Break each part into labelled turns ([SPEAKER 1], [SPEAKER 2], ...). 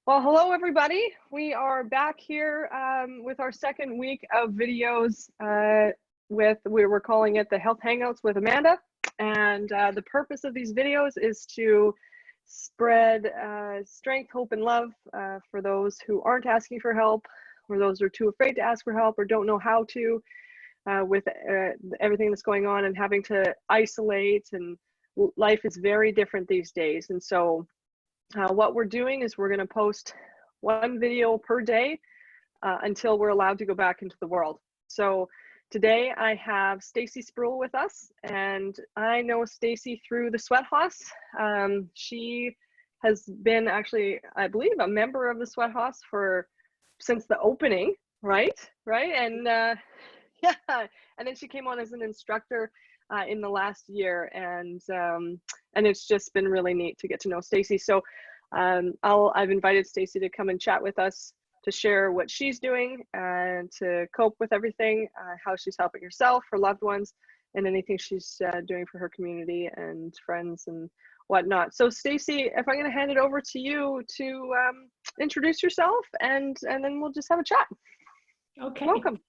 [SPEAKER 1] Well, hello everybody. We are back here with our second week of videos we're calling it the Health Hangouts with Amanda. And the purpose of these videos is to spread strength, hope, and love for those who aren't asking for help, or those who are too afraid to ask for help or don't know how to with everything that's going on and having to isolate, and life is very different these days. And so what we're doing is we're going to post one video per day until we're allowed to go back into the world. So today I have Stacey Sproule with us, and I know Stacey through the Swet Haus. She has been actually, I believe, a member of the Swet Haus since the opening, right? And yeah, and then she came on as an instructor in the last year, and it's just been really neat to get to know Stacey. So I've invited Stacey to come and chat with us to share what she's doing and to cope with everything, how she's helping herself, her loved ones, and anything she's doing for her community and friends and whatnot. So Stacey, if I'm going to hand it over to you to introduce yourself, and then we'll just have a chat.
[SPEAKER 2] Okay.
[SPEAKER 1] Welcome.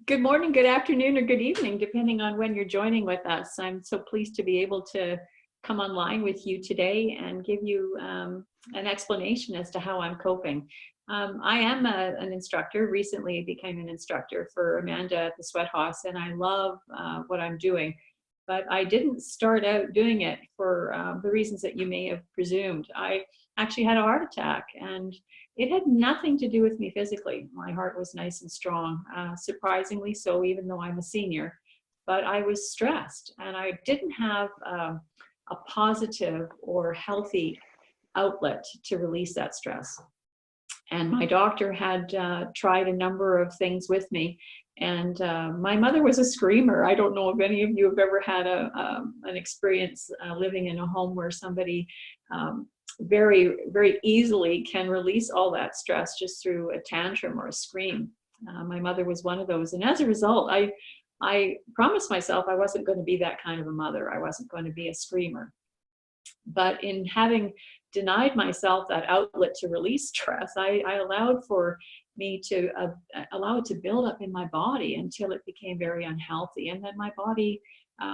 [SPEAKER 2] Good morning, good afternoon, or good evening, depending on when you're joining with us. I'm so pleased to be able to come online with you today and give you an explanation as to how I'm coping. I am an instructor, recently became an instructor for Amanda at the Swet Haus, and I love what I'm doing. But I didn't start out doing it for the reasons that you may have presumed. I actually had a heart attack, and it had nothing to do with me physically. My heart was nice and strong, surprisingly so, even though I'm a senior. But I was stressed, and I didn't have a positive or healthy outlet to release that stress. And my doctor had tried a number of things with me. And my mother was a screamer. I don't know if any of you have ever had an experience living in a home where somebody very, very easily can release all that stress just through a tantrum or a scream. My mother was one of those. And as a result, I promised myself I wasn't going to be that kind of a mother. I wasn't going to be a screamer. But in having denied myself that outlet to release stress, I allowed for me to allow it to build up in my body until it became very unhealthy. And then my body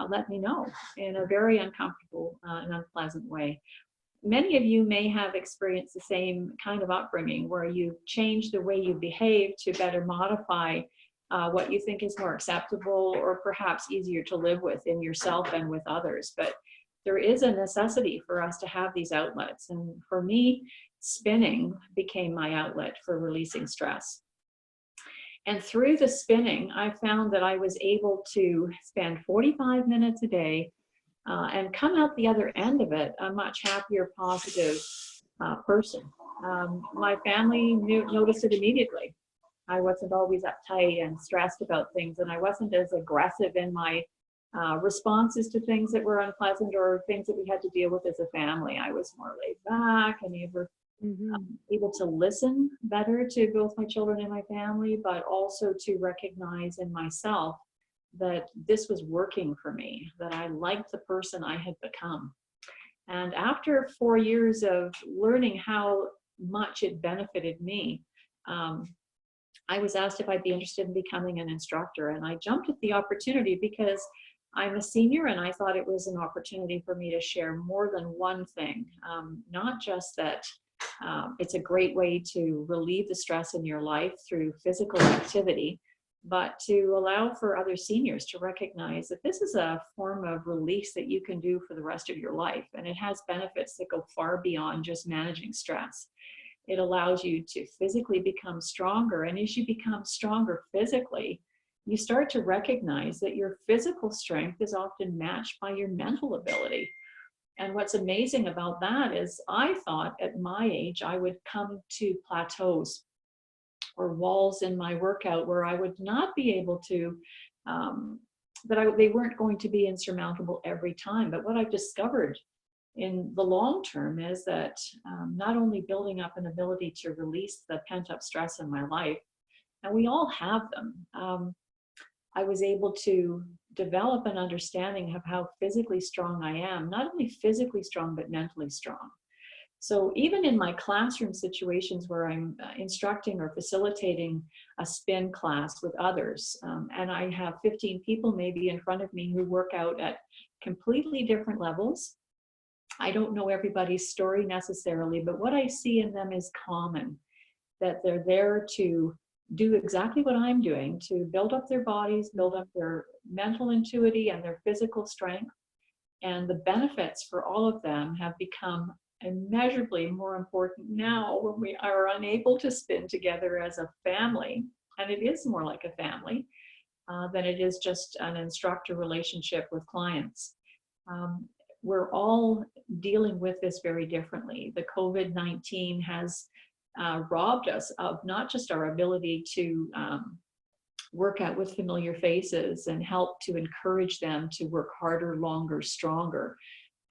[SPEAKER 2] let me know in a very uncomfortable and unpleasant way. Many of you may have experienced the same kind of upbringing where you change the way you behave to better modify what you think is more acceptable or perhaps easier to live with in yourself and with others. But there is a necessity for us to have these outlets. And for me, spinning became my outlet for releasing stress. And through the spinning, I found that I was able to spend 45 minutes a day and come out the other end of it a much happier, positive person. My family noticed it immediately. I wasn't always uptight and stressed about things, and I wasn't as aggressive in my responses to things that were unpleasant or things that we had to deal with as a family. I was more laid back and able to listen better to both my children and my family, but also to recognize in myself that this was working for me, that I liked the person I had become. And after 4 years of learning how much it benefited me, I was asked if I'd be interested in becoming an instructor, and I jumped at the opportunity because I'm a senior and I thought it was an opportunity for me to share more than one thing, not just that it's a great way to relieve the stress in your life through physical activity, but to allow for other seniors to recognize that this is a form of release that you can do for the rest of your life, and it has benefits that go far beyond just managing stress. It allows you to physically become stronger, and as you become stronger physically, you start to recognize that your physical strength is often matched by your mental ability. And what's amazing about that is I thought at my age I would come to plateaus or walls in my workout where I would not be able to, they weren't going to be insurmountable every time. But what I've discovered in the long term is that not only building up an ability to release the pent-up stress in my life, and we all have them, I was able to develop an understanding of how physically strong I am, not only physically strong, but mentally strong. So even in my classroom situations where I'm instructing or facilitating a spin class with others, and I have 15 people maybe in front of me who work out at completely different levels. I don't know everybody's story necessarily, but what I see in them is common, that they're there to do exactly what I'm doing, to build up their bodies, build up their mental intuitivity and their physical strength. And the benefits for all of them have become immeasurably more important now when we are unable to spin together as a family, and it is more like a family than it is just an instructor relationship with clients. We're all dealing with this very differently. The COVID-19 has robbed us of not just our ability to work out with familiar faces and help to encourage them to work harder, longer, stronger,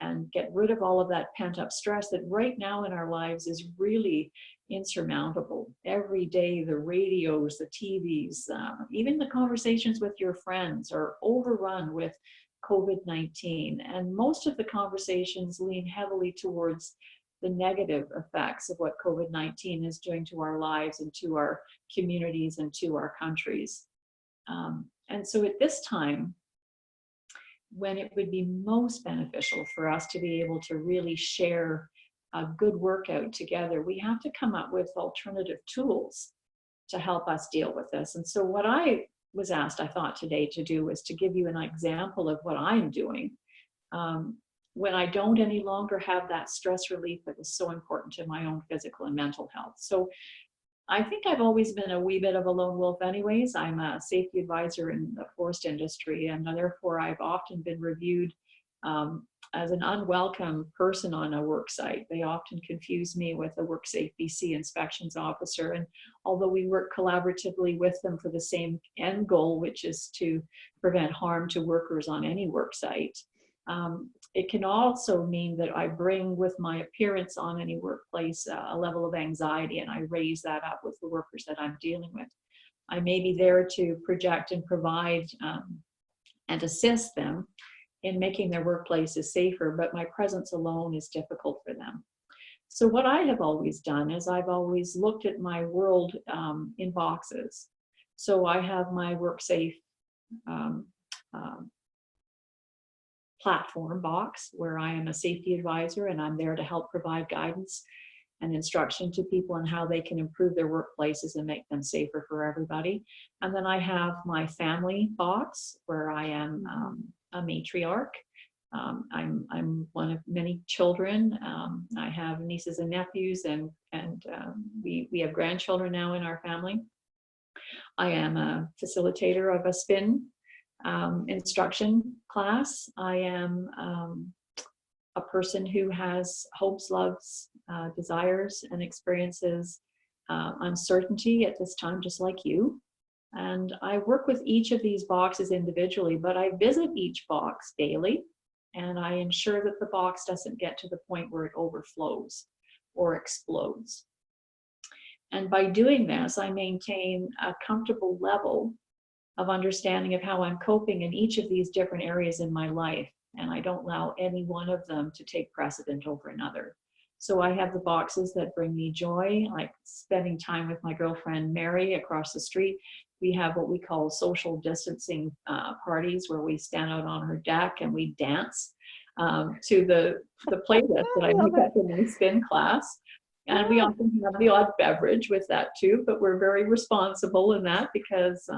[SPEAKER 2] and get rid of all of that pent-up stress that right now in our lives is really insurmountable. Every day, the radios, the TVs, even the conversations with your friends are overrun with COVID-19. And most of the conversations lean heavily towards the negative effects of what COVID-19 is doing to our lives and to our communities and to our countries. And so at this time, when it would be most beneficial for us to be able to really share a good workout together, we have to come up with alternative tools to help us deal with this. And so what I was asked, I thought today to do was to give you an example of what I'm doing when I don't any longer have that stress relief that was so important to my own physical and mental health. So I think I've always been a wee bit of a lone wolf anyways. I'm a safety advisor in the forest industry, and therefore I've often been reviewed as an unwelcome person on a work site. They often confuse me with a work safe BC inspections officer. And although we work collaboratively with them for the same end goal, which is to prevent harm to workers on any work site, it can also mean that I bring with my appearance on any workplace a level of anxiety, and I raise that up with the workers that I'm dealing with. I may be there to project and provide and assist them in making their workplaces safer, but my presence alone is difficult for them. So what I have always done is I've always looked at my world in boxes. So I have my WorkSafe platform box where I am a safety advisor, and I'm there to help provide guidance and instruction to people on how they can improve their workplaces and make them safer for everybody. And then I have my family box where I am a matriarch. I'm one of many children. I have nieces and nephews, and we have grandchildren now in our family. I am a facilitator of a spin instruction class. I am a person who has hopes, loves, desires, and experiences uncertainty at this time, just like you. And I work with each of these boxes individually, but I visit each box daily, and I ensure that the box doesn't get to the point where it overflows or explodes. And by doing this, I maintain a comfortable level of understanding of how I'm coping in each of these different areas in my life. And I don't allow any one of them to take precedent over another. So I have the boxes that bring me joy, like spending time with my girlfriend Mary across the street. We have what we call social distancing parties where we stand out on her deck and we dance to the playlist that I make up in my spin class. And we often have the odd beverage with that too, but we're very responsible in that because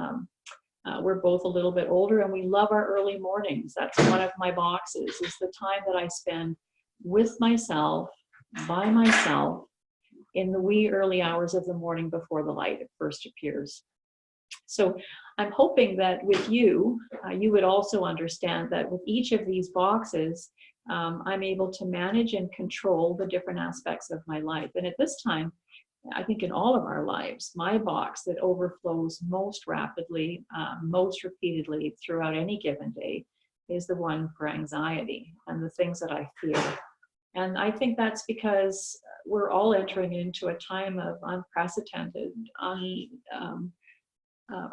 [SPEAKER 2] we're both a little bit older and we love our early mornings. That's one of my boxes, is the time that I spend with myself, by myself, in the wee early hours of the morning before the light first appears. So I'm hoping that with you, you would also understand that with each of these boxes, I'm able to manage and control the different aspects of my life. And at this time, I think in all of our lives, my box that overflows most rapidly, most repeatedly throughout any given day is the one for anxiety and the things that I fear. And I think that's because we're all entering into a time of unprecedented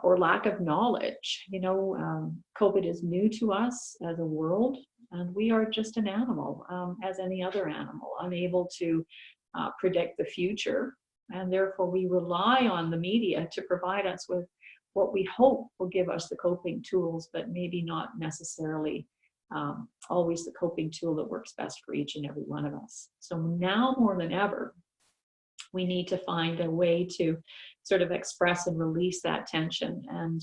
[SPEAKER 2] or lack of knowledge. You know, COVID is new to us as a world. And we are just an animal, as any other animal, unable to predict the future. And therefore, we rely on the media to provide us with what we hope will give us the coping tools, but maybe not necessarily always the coping tool that works best for each and every one of us. So now more than ever, we need to find a way to sort of express and release that tension. And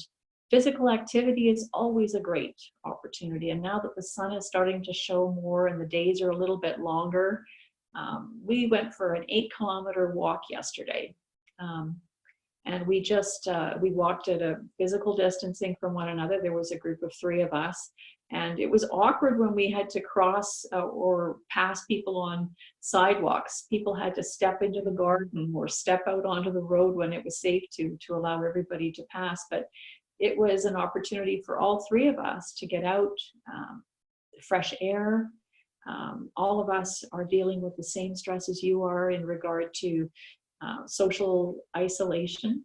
[SPEAKER 2] physical activity is always a great opportunity. And now that the sun is starting to show more and the days are a little bit longer, we went for an 8-kilometer walk yesterday. And we just, we walked at a physical distancing from one another. There was a group of 3 of us. And it was awkward when we had to cross or pass people on sidewalks. People had to step into the garden or step out onto the road when it was safe to allow everybody to pass. But it was an opportunity for all 3 of us to get out, fresh air. All of us are dealing with the same stress as you are in regard to social isolation.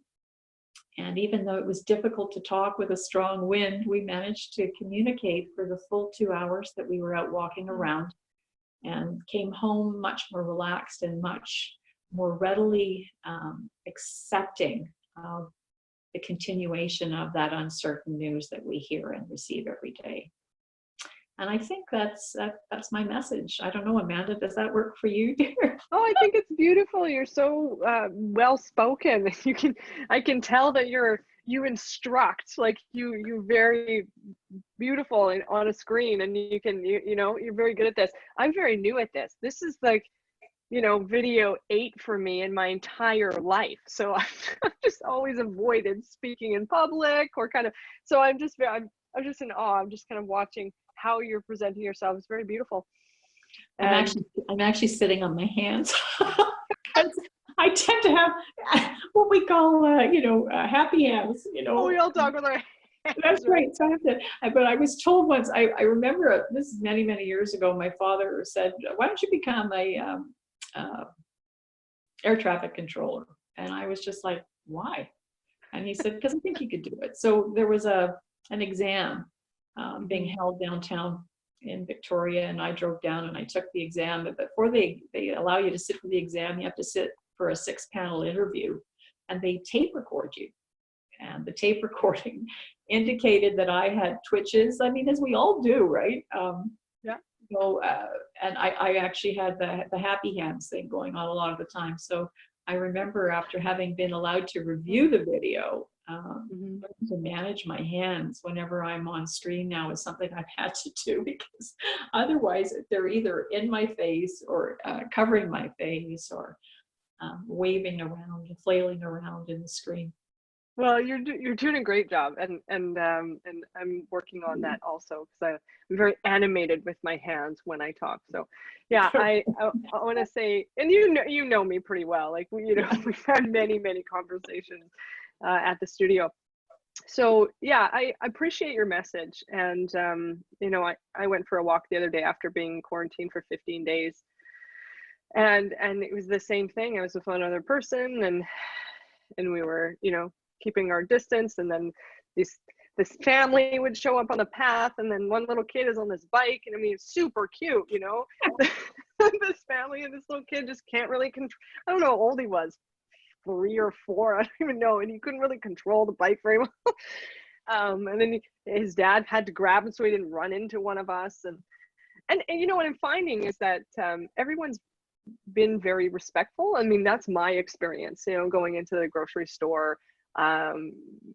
[SPEAKER 2] And even though it was difficult to talk with a strong wind, we managed to communicate for the full 2 hours that we were out walking around, and came home much more relaxed and much more readily accepting of the continuation of that uncertain news that we hear and receive every day. And I think that's my message. I don't know, Amanda, does that work for you, dear?
[SPEAKER 1] Oh, I think it's beautiful. You're so well spoken. I can tell that you instruct, like you very beautiful on a screen, and you know, you're very good at this. I'm very new at this. This is like, you know, video 8 for me in my entire life. So I've just always avoided speaking in public or kind of, so I'm just in awe. I'm just kind of watching how you're presenting yourself. It's very beautiful.
[SPEAKER 2] I'm actually sitting on my hands. I tend to have what we call, happy hands. You know,
[SPEAKER 1] we all talk with our hands.
[SPEAKER 2] That's right. So I have to. But I was told once. I remember this is many years ago. My father said, "Why don't you become a air traffic controller?" And I was just like, "Why?" And he said, "Because I think you could do it." So there was an exam being held downtown in Victoria, and I drove down and I took the exam. But before they allow you to sit for the exam, you have to sit for a 6-panel interview, and they tape record you. And the tape recording indicated that I had twitches. I mean, as we all do, right?
[SPEAKER 1] Yeah.
[SPEAKER 2] So, and I actually had the happy hands thing going on a lot of the time. So I remember after having been allowed to review the video, to manage my hands whenever I'm on screen now is something I've had to do, because otherwise they're either in my face or covering my face or waving around, flailing around in the screen.
[SPEAKER 1] Well, you're doing a great job, and I'm working on that also, because I'm very animated with my hands when I talk. So, yeah, I want to say, and you know me pretty well. Like we've had many conversations at the studio. So yeah, I appreciate your message, and I went for a walk the other day after being quarantined for 15 days, and it was the same thing. I was with one other person, and we were keeping our distance, and then this family would show up on the path, and then one little kid is on this bike, and I mean, it's super cute, this family and this little kid just can't really control. I don't know how old he was, 3 or 4, I don't even know, and he couldn't really control the bike very well. And then his dad had to grab him so he didn't run into one of us, and what I'm finding is that everyone's been very respectful. I mean, that's my experience, going into the grocery store,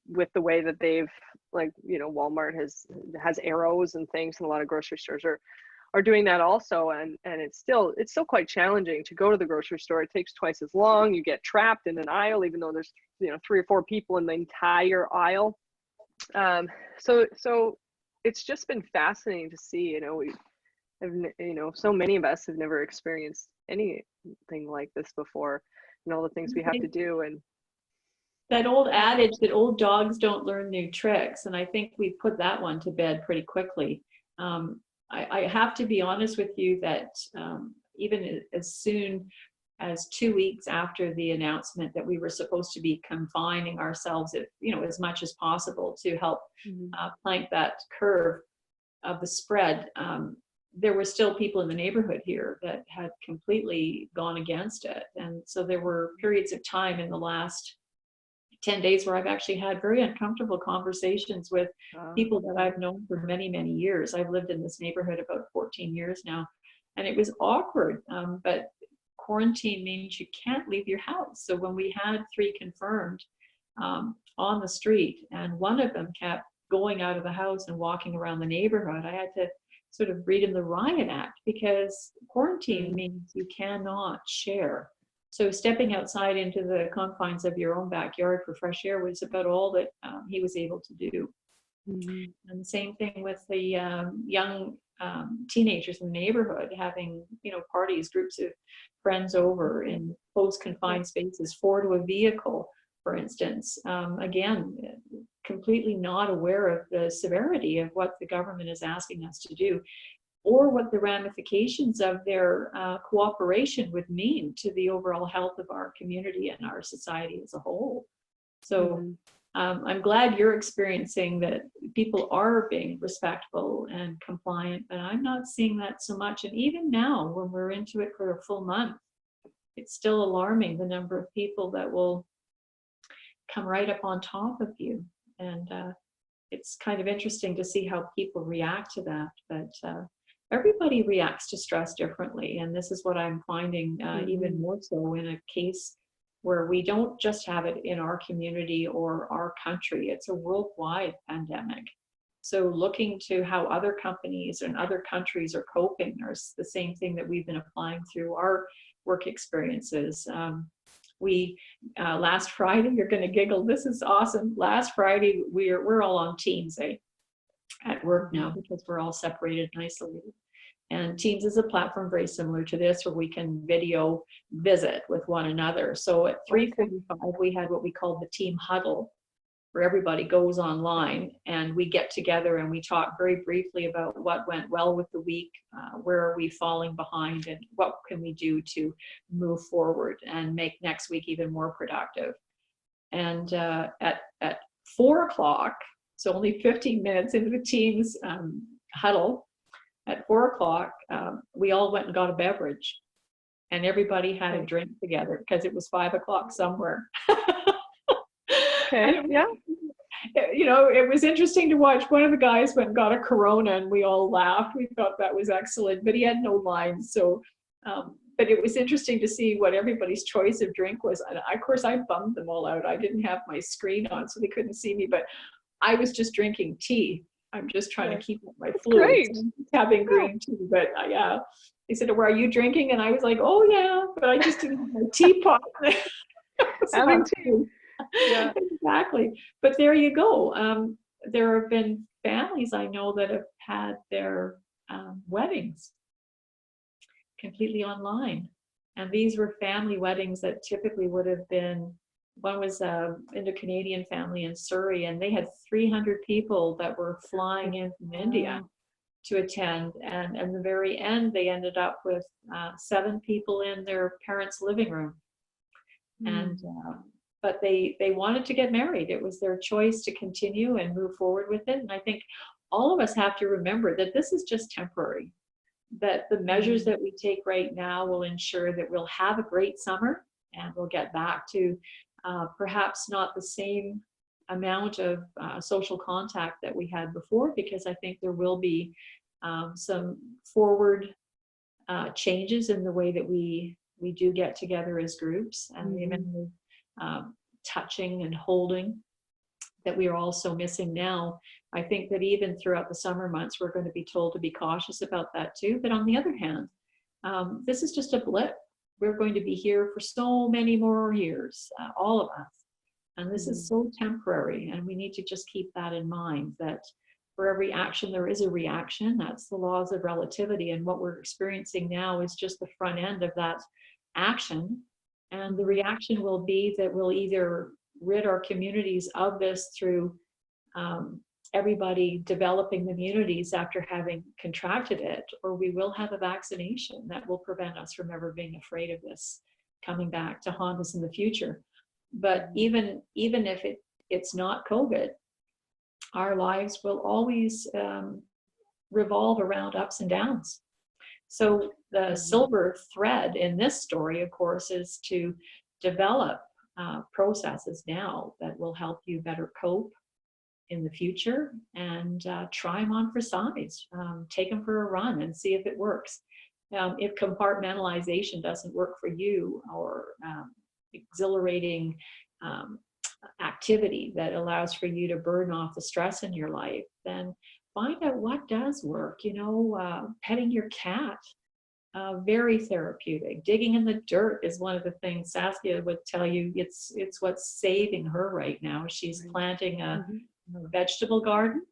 [SPEAKER 1] with the way that they've, like, Walmart has arrows and things, and a lot of grocery stores are doing that also, and it's still quite challenging to go to the grocery store. It takes twice as long. You get trapped in an aisle, even though there's 3 or 4 people in the entire aisle. So it's just been fascinating to see. So many of us have never experienced anything like this before, and all the things we have to do. And
[SPEAKER 2] that old adage that old dogs don't learn new tricks, and I think we put that one to bed pretty quickly. I have to be honest with you that even as soon as 2 weeks after the announcement that we were supposed to be confining ourselves, as much as possible to help plank that curve of the spread, there were still people in the neighborhood here that had completely gone against it. And so there were periods of time in the last 10 days where I've actually had very uncomfortable conversations with people that I've known for many, many years. I've lived in this neighborhood about 14 years now, and it was awkward. But quarantine means you can't leave your house. So when we had 3 confirmed on the street, and one of them kept going out of the house and walking around the neighborhood, I had to sort of read him the riot act, because quarantine means you cannot share. So stepping outside into the confines of your own backyard for fresh air was about all that he was able to do. And the same thing with the young teenagers in the neighborhood having, parties, groups of friends over in close confined spaces, 4 to a vehicle, for instance. Again, completely not aware of the severity of what the government is asking us to do, or what the ramifications of their cooperation would mean to the overall health of our community and our society as a whole. So I'm glad you're experiencing that people are being respectful and compliant, but I'm not seeing that so much. And even now, when we're into it for a full month, it's still alarming, the number of people that will come right up on top of you. And it's kind of interesting to see how people react to that. But everybody reacts to stress differently. And this is what I'm finding even more so in a case where we don't just have it in our community or our country. It's a worldwide pandemic. So looking to how other companies and other countries are coping, there's the same thing that we've been applying through our work experiences. We last Friday, you're going to giggle, this is awesome. Last Friday, we're all on Teams at work now, because we're all separated and isolated. And Teams is a platform very similar to this, where we can video visit with one another. So at 3:45, we had what we called the team huddle, where everybody goes online and we get together and we talk very briefly about what went well with the week, where are we falling behind, and what can we do to move forward and make next week even more productive. And at 4 o'clock, so only 15 minutes into the team's huddle, at 4 o'clock, we all went and got a beverage, and everybody had a drink together, because it was 5 o'clock somewhere.
[SPEAKER 1] Okay, yeah.
[SPEAKER 2] It was interesting to watch. One of the guys went and got a Corona, and we all laughed. We thought that was excellent, but he had no lines. So, but it was interesting to see what everybody's choice of drink was. And of course, I bummed them all out. I didn't have my screen on, so they couldn't see me, but I was just drinking tea. I'm just trying to keep up my fluids, having green tea. But yeah, they said, "Well, are you drinking?" And I was like, "Oh yeah," but I just didn't have my teapot.
[SPEAKER 1] Having tea.
[SPEAKER 2] Yeah, exactly. But there you go. There have been families I know that have had their weddings completely online, and these were family weddings that typically would have been. One was an Indo-Canadian family in Surrey, and they had 300 people that were flying in from India to attend. And at the very end, they ended up with 7 people in their parents' living room. And but they wanted to get married. It was their choice to continue and move forward with it. And I think all of us have to remember that this is just temporary, that the measures that we take right now will ensure that we'll have a great summer, and we'll get back to perhaps not the same amount of social contact that we had before, because I think there will be some forward changes in the way that we do get together as groups, and the amount of touching and holding that we are all so missing now. I think that even throughout the summer months, we're going to be told to be cautious about that too. But on the other hand, this is just a blip. We're going to be here for so many more years, all of us. And this is so temporary, and we need to just keep that in mind, that for every action, there is a reaction. That's the laws of relativity. And what we're experiencing now is just the front end of that action. And the reaction will be that we'll either rid our communities of this through everybody developing immunities after having contracted it, or we will have a vaccination that will prevent us from ever being afraid of this coming back to haunt us in the future. But even if it's not COVID, our lives will always revolve around ups and downs. So the silver thread in this story, of course, is to develop processes now that will help you better cope in the future, and try them on for size. Take them for a run and see if it works. If compartmentalization doesn't work for you, or exhilarating activity that allows for you to burn off the stress in your life, then find out what does work. Petting your cat, very therapeutic. Digging in the dirt is one of the things Saskia would tell you. It's what's saving her right now. She's planting a vegetable garden.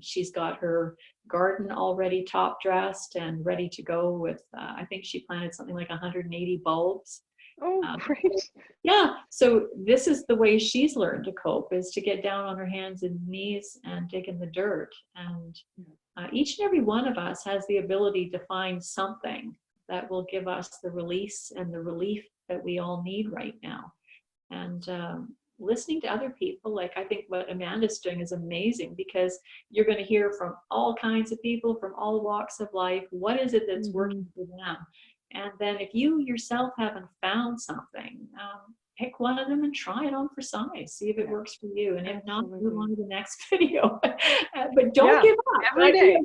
[SPEAKER 2] She's got her garden already top dressed and ready to go with, I think she planted something like 180 bulbs.
[SPEAKER 1] Oh, great.
[SPEAKER 2] Yeah, so this is the way she's learned to cope, is to get down on her hands and knees and dig in the dirt. And each and every one of us has the ability to find something that will give us the release and the relief that we all need right now. And listening to other people, like I think what Amanda's doing is amazing, because you're going to hear from all kinds of people from all walks of life. What is it that's working for them? And then if you yourself haven't found something, pick one of them and try it on for size. See if it works for you. And if not, move on to the next video. But don't give up.
[SPEAKER 1] Every day.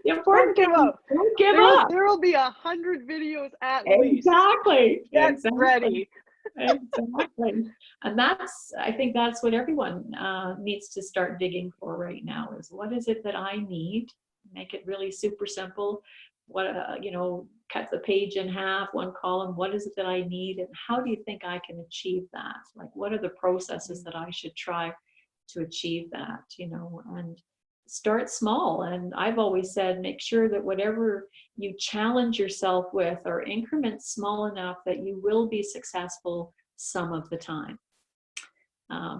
[SPEAKER 2] The important thing is don't give up.
[SPEAKER 1] There will be 100 videos at least.
[SPEAKER 2] Exactly.
[SPEAKER 1] Get ready.
[SPEAKER 2] Exactly. And I think that's what everyone needs to start digging for right now, is what is it that I need? Make it really super simple. What, cut the page in half, one column. What is it that I need? And how do you think I can achieve that? Like, what are the processes that I should try to achieve that, and start small. And I've always said, make sure that whatever you challenge yourself with are increments small enough that you will be successful some of the time.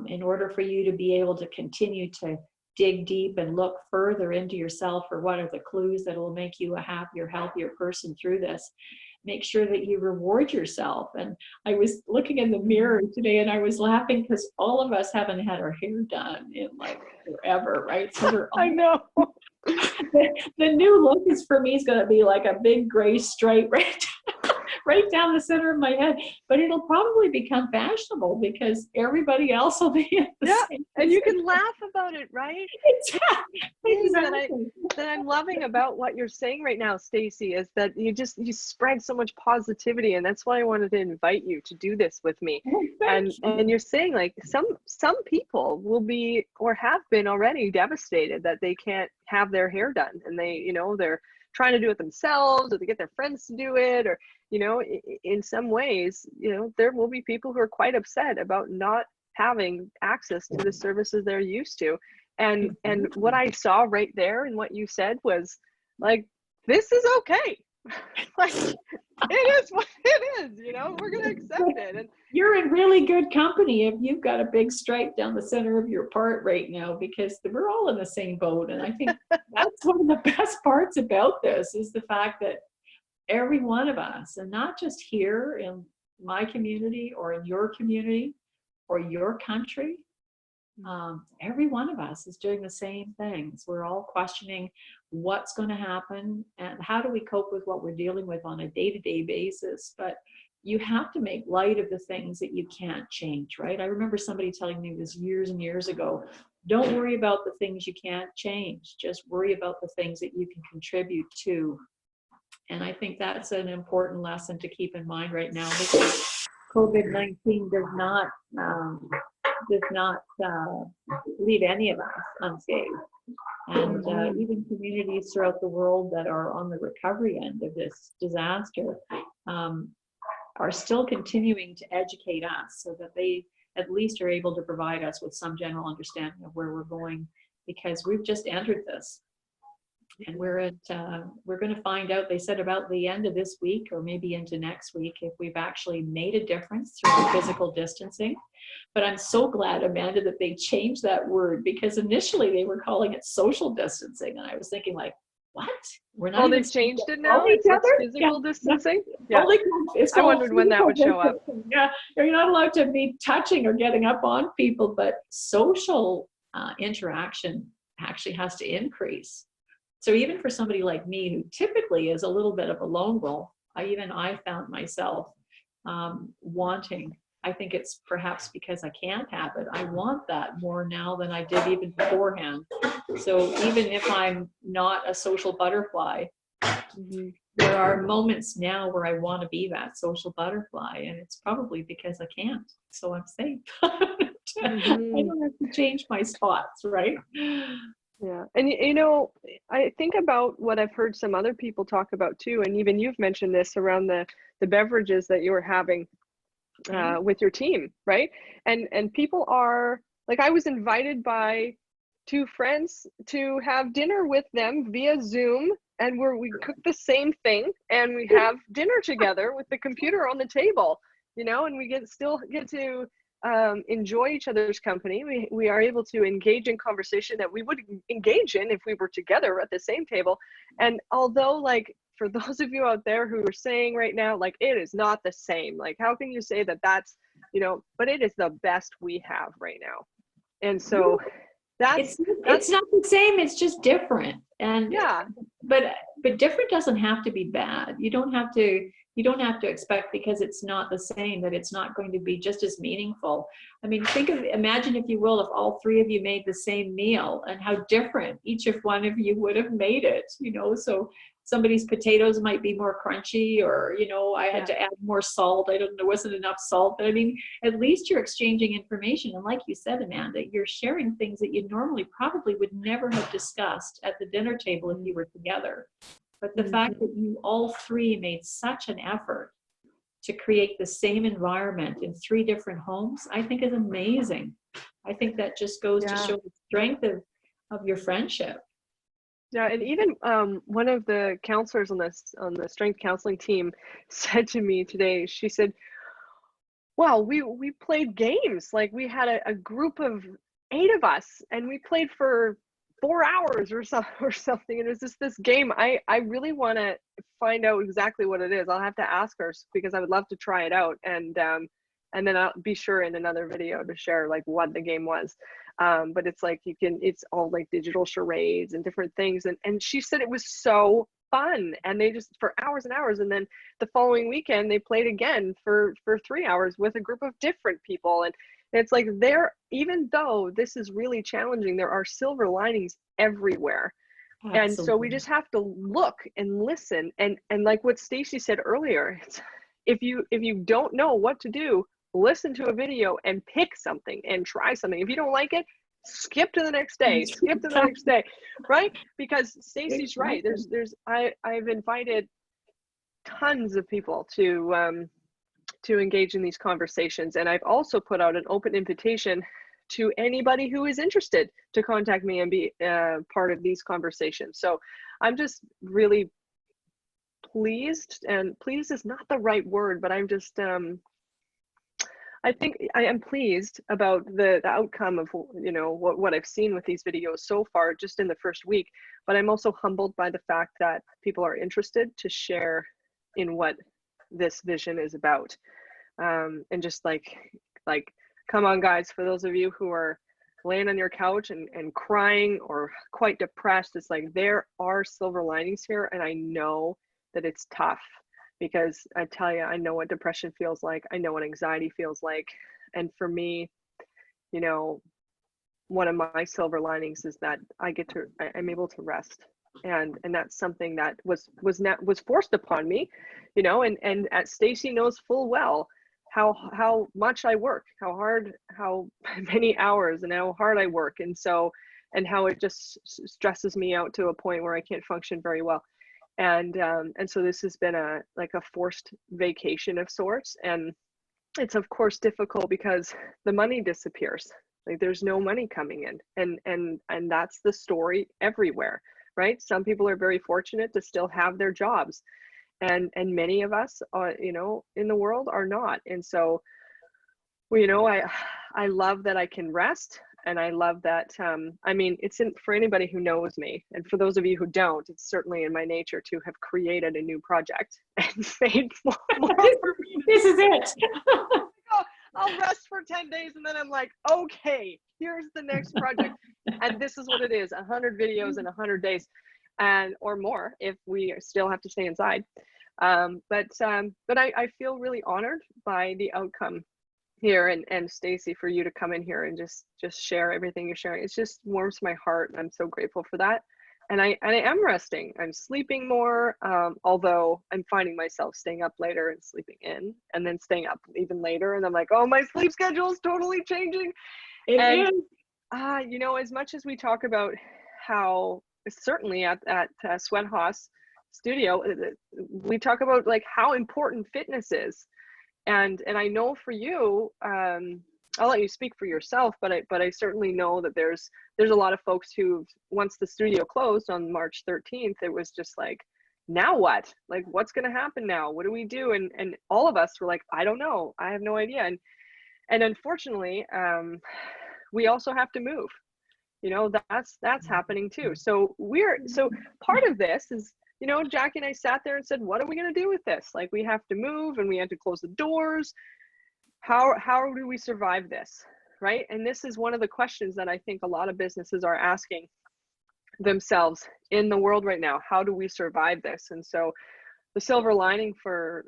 [SPEAKER 2] In order for you to be able to continue to dig deep and look further into yourself for what are the clues that will make you a happier, healthier person through this, make sure that you reward yourself. And I was looking in the mirror today and I was laughing because all of us haven't had our hair done in like forever, right? So we're
[SPEAKER 1] I know.
[SPEAKER 2] The new look is, for me, is going to be like a big gray stripe right down the center of my head, but it'll probably become fashionable because everybody else will be in the same
[SPEAKER 1] and you can laugh about it, right?
[SPEAKER 2] Exactly.
[SPEAKER 1] That I'm loving about what you're saying right now, Stacey, is that you spread so much positivity, and that's why I wanted to invite you to do this with me. And you're saying, like, some people will be or have been already devastated that they can't have their hair done, and they're trying to do it themselves, or they get their friends to do it, or in some ways, there will be people who are quite upset about not having access to the services they're used to. And what I saw right there and what you said was like, this is okay. Like, it is what it is, we're gonna accept it. And
[SPEAKER 2] you're in really good company if you've got a big stripe down the center of your part right now, because we're all in the same boat. And I think that's one of the best parts about this, is the fact that every one of us, and not just here in my community or in your community or your country, every one of us is doing the same things. We're all questioning what's going to happen and how do we cope with what we're dealing with on a day-to-day basis. But you have to make light of the things that you can't change, right? I remember somebody telling me this years and years ago, don't worry about the things you can't change, just worry about the things that you can contribute to. And I think that's an important lesson to keep in mind right now, because COVID-19 does not leave any of us unscathed. And even communities throughout the world that are on the recovery end of this disaster are still continuing to educate us so that they at least are able to provide us with some general understanding of where we're going, because we've just entered this. And we're going to find out, they said, about the end of this week or maybe into next week, if we've actually made a difference through physical distancing. But I'm so glad, Amanda, that they changed that word, because initially they were calling it social distancing. And I was thinking, like, what? We're not.
[SPEAKER 1] Oh, they've changed it now? It's physical distancing?
[SPEAKER 2] Yeah.
[SPEAKER 1] I wondered when that would show up.
[SPEAKER 2] Yeah, you're not allowed to be touching or getting up on people, but social interaction actually has to increase. So even for somebody like me, who typically is a little bit of a lone wolf, I found myself wanting, I think it's perhaps because I can't have it. I want that more now than I did even beforehand. So even if I'm not a social butterfly, there are moments now where I want to be that social butterfly, and it's probably because I can't. So I'm safe. I don't have to change my spots, right?
[SPEAKER 1] Yeah. And you know, I think about what I've heard some other people talk about too, and even you've mentioned this around the beverages that you were having with your team, right? And people are like, I was invited by 2 friends to have dinner with them via Zoom, and we cook the same thing and we have dinner together with the computer on the table, you know, and we still get to enjoy each other's company. We are able to engage in conversation that we would engage in if we were together at the same table. And although, like, for those of you out there who are saying right now, like, it is not the same, like, how can you say that that's, you know, but it is the best we have right now. And so
[SPEAKER 2] it's not the same, it's just different. And
[SPEAKER 1] yeah,
[SPEAKER 2] but different doesn't have to be bad. You don't have to expect, because it's not the same, that it's not going to be just as meaningful. I mean, imagine, if you will, if all 3 of you made the same meal, and how different each of one of you would have made it, you know. So somebody's potatoes might be more crunchy, or, you know, I had to add more salt. I don't know, there wasn't enough salt. But I mean, at least you're exchanging information. And like you said, Amanda, you're sharing things that you normally probably would never have discussed at the dinner table if you were together. But the fact that you all 3 made such an effort to create the same environment in 3 different homes, I think is amazing. I think that just goes to show the strength of your friendship.
[SPEAKER 1] Yeah, and even one of the counselors on the strength counseling team said to me today, she said, well, we played games. Like, we had a group of 8 of us, and we played for 4 hours or something. And it was just this game. I really want to find out exactly what it is. I'll have to ask her, because I would love to try it out. And then I'll be sure in another video to share, like, what the game was. But it's like, it's all like digital charades and different things. And she said it was so fun, and they just, for hours and hours. And then the following weekend they played again for 3 hours with a group of different people. And it's like, even though this is really challenging, there are silver linings everywhere. Absolutely. And so we just have to look and listen. And like what Stacey said earlier, if you don't know what to do, listen to a video and pick something and try something. If you don't like it, skip to the next day, right? Because Stacey's right. I've invited tons of people to engage in these conversations. And I've also put out an open invitation to anybody who is interested to contact me and be part of these conversations. So I'm just really pleased, and pleased is not the right word, but I'm just, I think I am pleased about the outcome of, you know, what I've seen with these videos so far, just in the first week. But I'm also humbled by the fact that people are interested to share in what this vision is about. And just like, come on, guys, for those of you who are laying on your couch and crying or quite depressed, it's like, there are silver linings here. And I know that it's tough, because I tell you, I know what depression feels like. I know what anxiety feels like. And for me, you know, one of my silver linings is that I'm able to rest. And that's something that was forced upon me, you know, and Stacey knows full well how much I work, how many hours and how hard I work. And so, and how it just stresses me out to a point where I can't function very well. And so this has been a forced vacation of sorts. And it's of course difficult because the money disappears. Like, there's no money coming in, and that's the story everywhere, right? Some people are very fortunate to still have their jobs, and many of us, you know, in the world are not. And so, well, you know, I love that I can rest. And I love that, I mean, for anybody who knows me, and for those of you who don't, it's certainly in my nature to have created a new project and made more.
[SPEAKER 2] This is it.
[SPEAKER 1] I'll rest for 10 days, and then I'm like, okay, here's the next project. And this is what it is, 100 videos in 100 days. and or more if we still have to stay inside. But I feel really honored by the outcome here, and Stacey, for you to come in here and just share everything you're sharing. It just warms my heart, and I'm so grateful for that. And I am resting. I'm sleeping more, although I'm finding myself staying up later and sleeping in, and then staying up even later. And I'm like, oh, my sleep schedule is totally changing.
[SPEAKER 2] It
[SPEAKER 1] And
[SPEAKER 2] is.
[SPEAKER 1] you know, as much as we talk about how certainly at Swet Haus studio, we talk about like how important fitness is. And I know for you, I'll let you speak for yourself, but I certainly know that there's a lot of folks who, once the studio closed on March 13th, it was just like, now what? Like, what's going to happen now? What do we do? And all of us were like, I don't know. I have no idea. And unfortunately, we also have to move. You know, that's happening too. So part of this is, you know, Jackie and I sat there and said, what are we going to do with this? Like, we have to move, and we had to close the doors. How do we survive this, right? And this is one of the questions that I think a lot of businesses are asking themselves in the world right now. How do we survive this? And so the silver lining for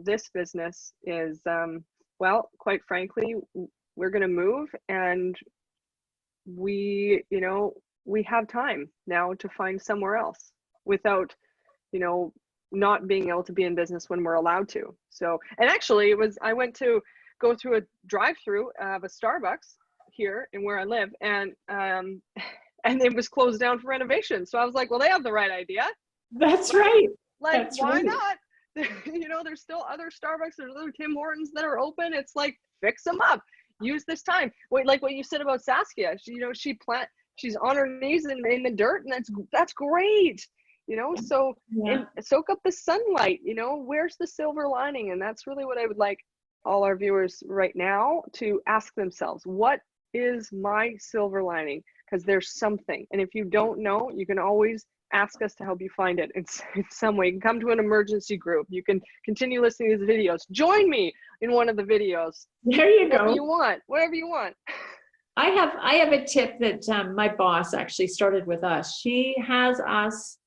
[SPEAKER 1] this business is, well, quite frankly, we're going to move, and we have time now to find somewhere else without, you know, not being able to be in business when we're allowed to. So, and actually I went to go through a drive-through of a Starbucks here in where I live, and it was closed down for renovation. So I was like, well, they have the right idea.
[SPEAKER 2] That's right.
[SPEAKER 1] Like,
[SPEAKER 2] That's
[SPEAKER 1] why
[SPEAKER 2] right.
[SPEAKER 1] not? You know, there's still other Starbucks, there's other Tim Hortons that are open. It's like, fix them up. Use this time. Wait, like what you said about Saskia, she, you know, she's on her knees in the dirt, and that's great. You know, so and soak up the sunlight. You know, where's the silver lining? And that's really what I would like all our viewers right now to ask themselves. What is my silver lining? Because there's something. And if you don't know, you can always ask us to help you find it in some way. You can come to an emergency group. You can continue listening to these videos. Join me in one of the videos.
[SPEAKER 2] There you go.
[SPEAKER 1] Whatever you want.
[SPEAKER 2] I have a tip that my boss actually started with us. She has us,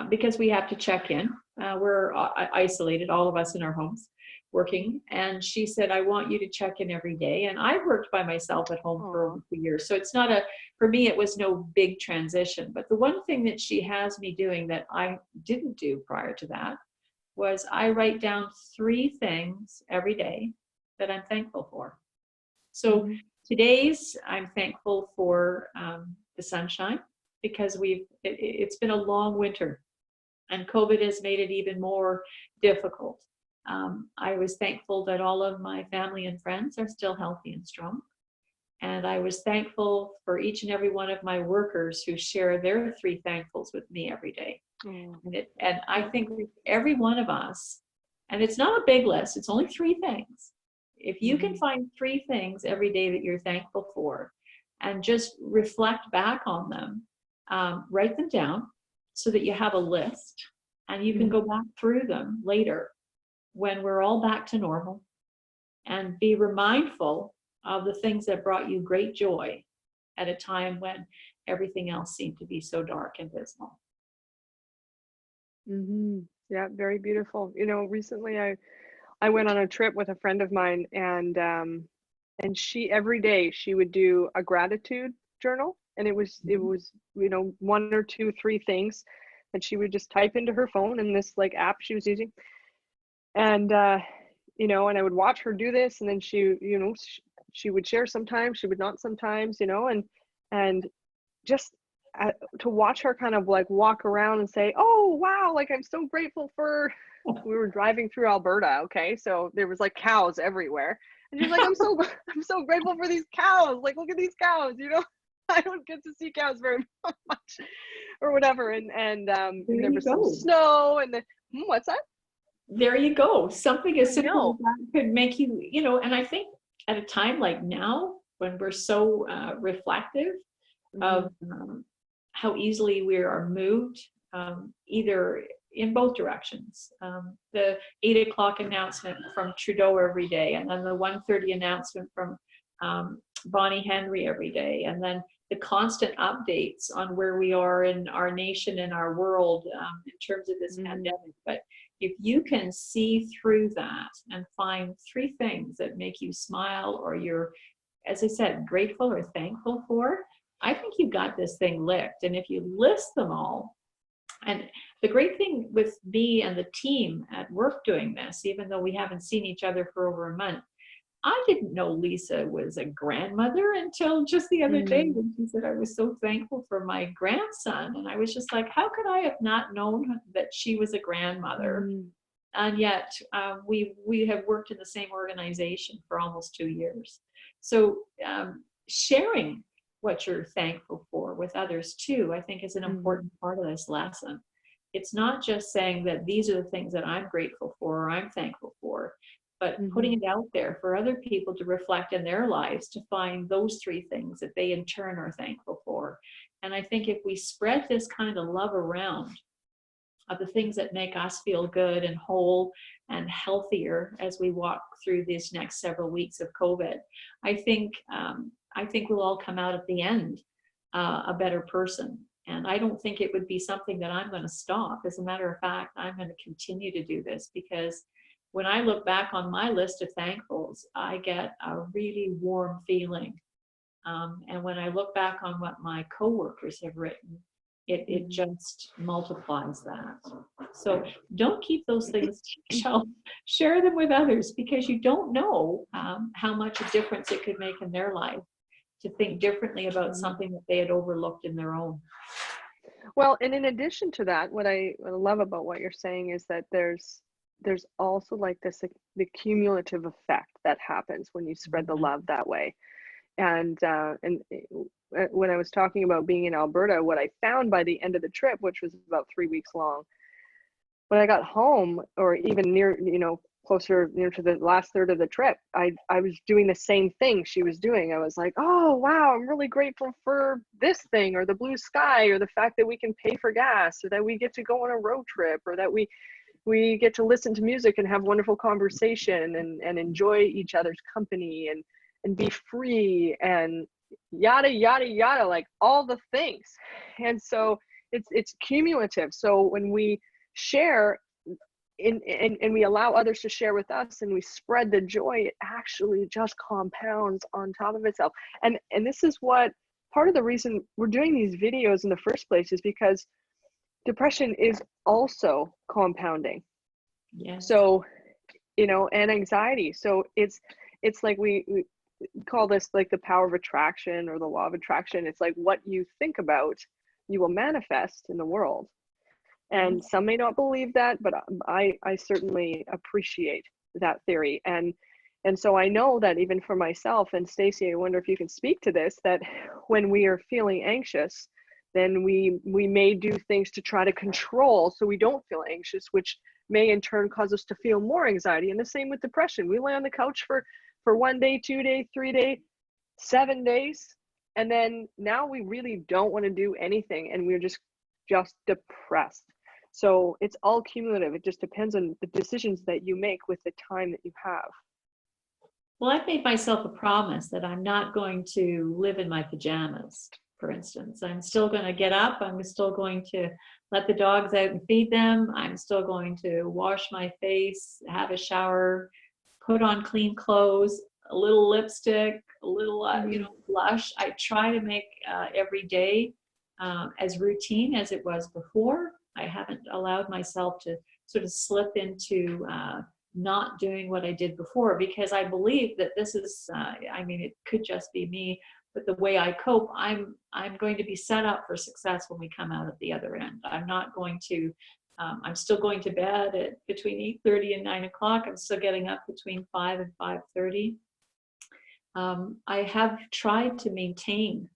[SPEAKER 2] because we have to check in. We're isolated, all of us in our homes working. And she said, I want you to check in every day. And I worked by myself at home for over 2 years. So it's not for me, it was no big transition. But the one thing that she has me doing that I didn't do prior to that was I write down 3 things every day that I'm thankful for. So today's, I'm thankful for the sunshine, because it's been a long winter, and COVID has made it even more difficult. I was thankful that all of my family and friends are still healthy and strong. And I was thankful for each and every one of my workers who share their 3 thankfuls with me every day. And I think every one of us, and it's not a big list, it's only 3 things. If you can find 3 things every day that you're thankful for, and just reflect back on them, write them down so that you have a list, and you can go back through them later when we're all back to normal, and be mindful of the things that brought you great joy at a time when everything else seemed to be so dark and dismal.
[SPEAKER 1] Yeah, very beautiful. You know, recently I went on a trip with a friend of mine, and she, every day she would do a gratitude journal, and it was you know, 1 or 2, 3 things that she would just type into her phone in this like app she was using. And you know, and I would watch her do this, and then she, you know, she would share sometimes, she would not sometimes, you know, and just to watch her kind of like walk around and say, oh wow, like I'm so grateful for, we were driving through Alberta, okay, so there was like cows everywhere, and she's like, I'm so grateful for these cows, like look at these cows, you know. I don't get to see cows very much or whatever, and there was some snow, and what's that?
[SPEAKER 2] There you go. Something as simple as that could make you, you know, and I think at a time like now, when we're so reflective of how easily we are moved, either in both directions. The 8 o'clock announcement from Trudeau every day, and then the 1:30 announcement from Bonnie Henry every day, and then the constant updates on where we are in our nation and our world in terms of this pandemic. But if you can see through that and find 3 things that make you smile, or you're, as I said, grateful or thankful for, I think you got this thing licked. And if you list them all, and the great thing with me and the team at work doing this, even though we haven't seen each other for over a month, I didn't know Lisa was a grandmother until just the other day when she said I was so thankful for my grandson. And I was just like, how could I have not known that she was a grandmother? And yet we have worked in the same organization for almost 2 years. So sharing what you're thankful for with others too, I think is an important part of this lesson. It's not just saying that these are the things that I'm grateful for or I'm thankful for, but putting it out there for other people to reflect in their lives, to find those 3 things that they in turn are thankful for. And I think if we spread this kind of love around of the things that make us feel good and whole and healthier as we walk through these next several weeks of COVID, I think we'll all come out at the end a better person. And I don't think it would be something that I'm going to stop. As a matter of fact, I'm going to continue to do this, because when I look back on my list of thankfuls, I get a really warm feeling. And when I look back on what my coworkers have written, it just multiplies that. So don't keep those things to yourself. Share them with others, because you don't know how much a difference it could make in their life to think differently about something that they had overlooked in their own.
[SPEAKER 1] Well, and in addition to that, what I love about what you're saying is that there's also like this, the cumulative effect that happens when you spread the love that way. And when I was talking about being in Alberta, what I found by the end of the trip, which was about 3 weeks long, when I got home, or even near, closer near to the last third of the trip, I was doing the same thing she was doing. I was like, oh wow, I'm really grateful for this thing, or the blue sky, or the fact that we can pay for gas, or that we get to go on a road trip, or that we get to listen to music and have wonderful conversation and enjoy each other's company and be free and yada yada yada, like all the things. And so it's cumulative. So when we share and we allow others to share with us, and we spread the joy, it actually just compounds on top of itself. And this is what part of the reason we're doing these videos in the first place is because depression is also compounding.
[SPEAKER 2] Yeah.
[SPEAKER 1] So, and anxiety. So it's like we call this like the power of attraction, or the law of attraction. It's like what you think about, you will manifest in the world. And some may not believe that, but I certainly appreciate that theory. And so I know that even for myself, and Stacey, I wonder if you can speak to this, that when we are feeling anxious, then we may do things to try to control so we don't feel anxious, which may in turn cause us to feel more anxiety. And the same with depression. We lay on the couch for 1 day, 2 days, 3 days, 7 days, and then now we really don't want to do anything, and we're just depressed. So it's all cumulative. It just depends on the decisions that you make with the time that you have.
[SPEAKER 2] Well, I've made myself a promise that I'm not going to live in my pajamas, for instance. I'm still going to get up. I'm still going to let the dogs out and feed them. I'm still going to wash my face, have a shower, put on clean clothes, a little lipstick, a little, blush. I try to make every day as routine as it was before. I haven't allowed myself to sort of slip into not doing what I did before, because I believe that this is, it could just be me, but the way I cope, I'm going to be set up for success when we come out at the other end. I'm not going to, I'm still going to bed at between 8:30 and 9 o'clock. I'm still getting up between 5 and 5:30. I have tried to maintain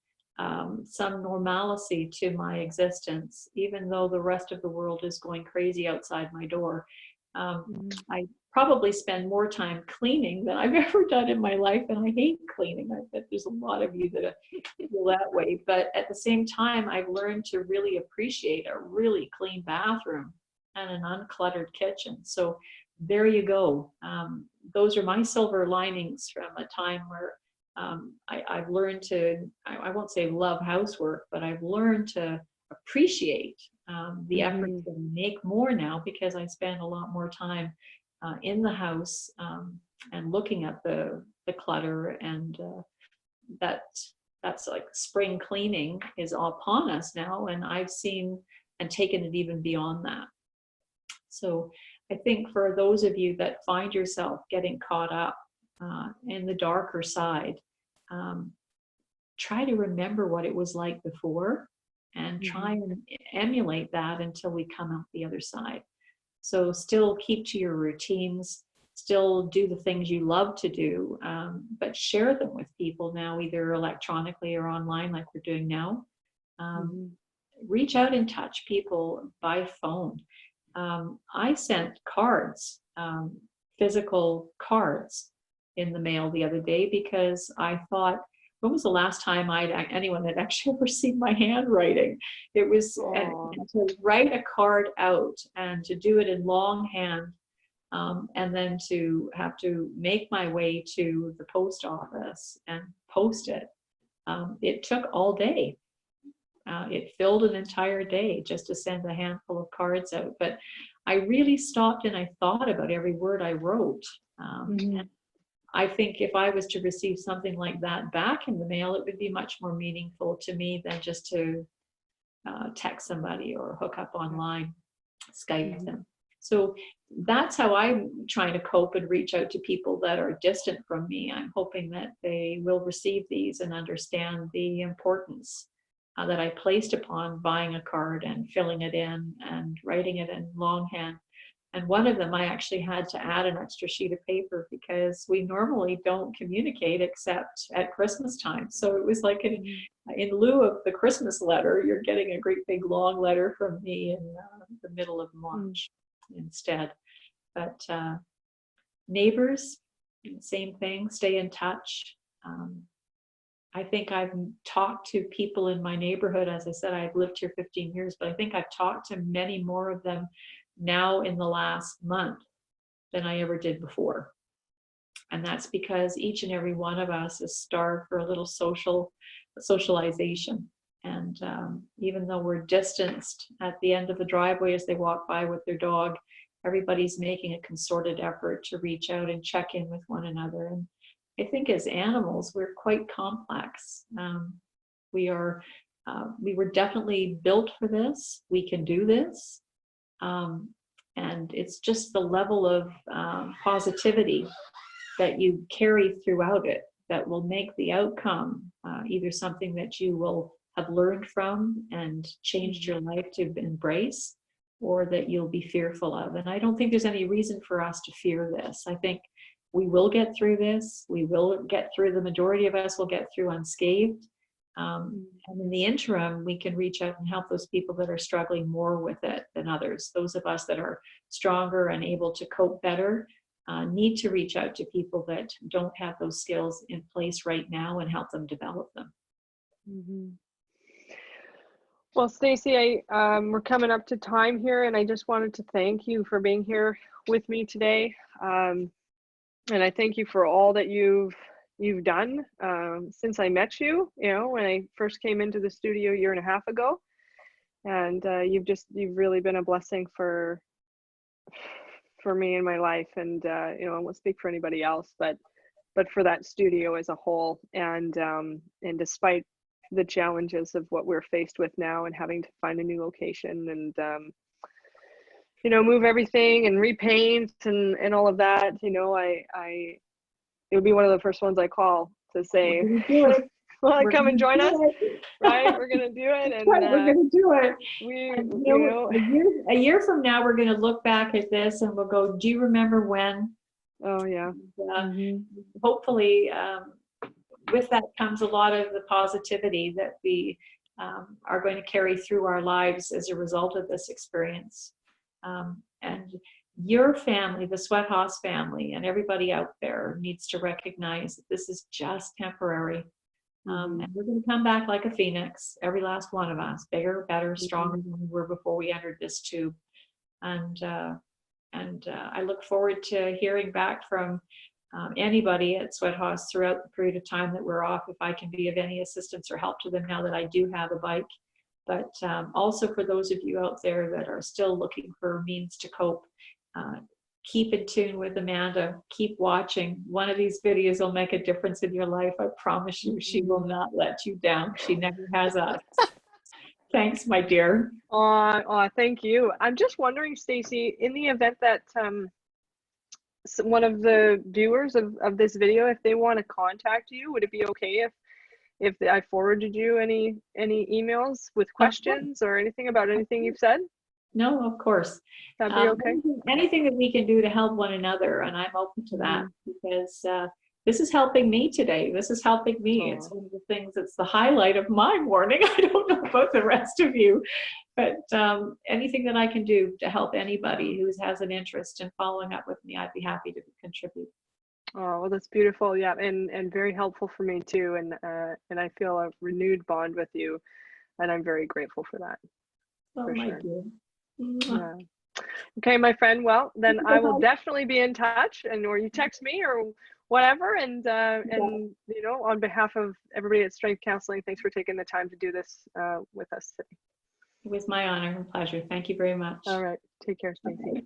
[SPEAKER 2] some normalcy to my existence, even though the rest of the world is going crazy outside my door. I probably spend more time cleaning than I've ever done in my life, and I hate cleaning. I bet there's a lot of you that feel that way. But at the same time, I've learned to really appreciate a really clean bathroom and an uncluttered kitchen. So there you go. Those are my silver linings from a time where I've learned to, I won't say love housework, but I've learned to appreciate the efforts that I make more now, because I spend a lot more time in the house and looking at the clutter, and that's like spring cleaning is upon us now, and I've seen and taken it even beyond that. So I think for those of you that find yourself getting caught up in the darker side, try to remember what it was like before, and try and emulate that until we come out the other side. So still keep to your routines, still do the things you love to do, but share them with people now, either electronically or online like we're doing now. Reach out and touch people by phone. I sent cards, physical cards in the mail the other day, because I thought, when was the last time anyone had actually ever seen my handwriting? It was and to write a card out and to do it in longhand, and then to have to make my way to the post office and post it. It took all day. It filled an entire day just to send a handful of cards out. But I really stopped and I thought about every word I wrote. And I think if I was to receive something like that back in the mail, it would be much more meaningful to me than just to text somebody or hook up online, Skype them. So that's how I'm trying to cope and reach out to people that are distant from me. I'm hoping that they will receive these and understand the importance that I placed upon buying a card and filling it in and writing it in longhand. And one of them, I actually had to add an extra sheet of paper, because we normally don't communicate except at Christmas time. So it was like in lieu of the Christmas letter, you're getting a great big long letter from me in the middle of March instead. But neighbors, same thing, stay in touch. I think I've talked to people in my neighborhood. As I said, I've lived here 15 years, but I think I've talked to many more of them now in the last month than I ever did before. And that's because each and every one of us is starved for a little socialization. And even though we're distanced at the end of the driveway as they walk by with their dog, everybody's making a concerted effort to reach out and check in with one another. And I think as animals, we're quite complex. We were definitely built for this. We can do this. And it's just the level of positivity that you carry throughout it that will make the outcome either something that you will have learned from and changed your life to embrace, or that you'll be fearful of. And I don't think there's any reason for us to fear this. I think we will get through this. We will get through, the majority of us will get through unscathed. And in the interim, we can reach out and help those people that are struggling more with it than others. Those of us that are stronger and able to cope better need to reach out to people that don't have those skills in place right now and help them develop them.
[SPEAKER 1] Well, Stacey, we're coming up to time here, and I just wanted to thank you for being here with me today. And I thank you for all that you've done since I met you, when I first came into the studio a year and a half ago. And you've really been a blessing for me in my life. And I won't speak for anybody else, but for that studio as a whole. And despite the challenges of what we're faced with now and having to find a new location and move everything and repaint and all of that, it would be one of the first ones I call to say, well, come and join us, right? We're going to do it. And
[SPEAKER 2] we're going to do it.
[SPEAKER 1] We,
[SPEAKER 2] a year from now, we're going to look back at this and we'll go, do you remember when?
[SPEAKER 1] Oh, yeah.
[SPEAKER 2] Hopefully, with that comes a lot of the positivity that we are going to carry through our lives as a result of this experience. And your family, the Swet Haus family, and everybody out there needs to recognize that this is just temporary. And we're going to come back like a phoenix, every last one of us, bigger, better, stronger than we were before we entered this tube. And I look forward to hearing back from anybody at Swet Haus throughout the period of time that we're off, if I can be of any assistance or help to them now that I do have a bike. But also for those of you out there that are still looking for means to cope, keep in tune with Amanda, keep watching. One of these videos will make a difference in your life. I promise you, she will not let you down. She never has us. Thanks, my dear.
[SPEAKER 1] Thank you. I'm just wondering, Stacey, in the event that one of the viewers of this video, if they want to contact you, would it be okay if I forwarded you any emails with questions or anything about anything you've said?
[SPEAKER 2] No, of course.
[SPEAKER 1] That'd be okay.
[SPEAKER 2] Anything that we can do to help one another, and I'm open to that, because this is helping me today. This is helping me. It's one of the things that's the highlight of my morning. I don't know about the rest of you, but anything that I can do to help anybody who has an interest in following up with me, I'd be happy to contribute.
[SPEAKER 1] Oh, well, that's beautiful. Yeah, and very helpful for me too. And I feel a renewed bond with you, and I'm very grateful for that.
[SPEAKER 2] Oh, my dear.
[SPEAKER 1] Yeah. Okay, my friend. Well, then I will definitely be in touch, or you text me or whatever. And you know, on behalf of everybody at Strength Counseling, thanks for taking the time to do this with us today.
[SPEAKER 2] It was my honor and pleasure. Thank you very much.
[SPEAKER 1] All right. Take care, Stacey.
[SPEAKER 2] Okay.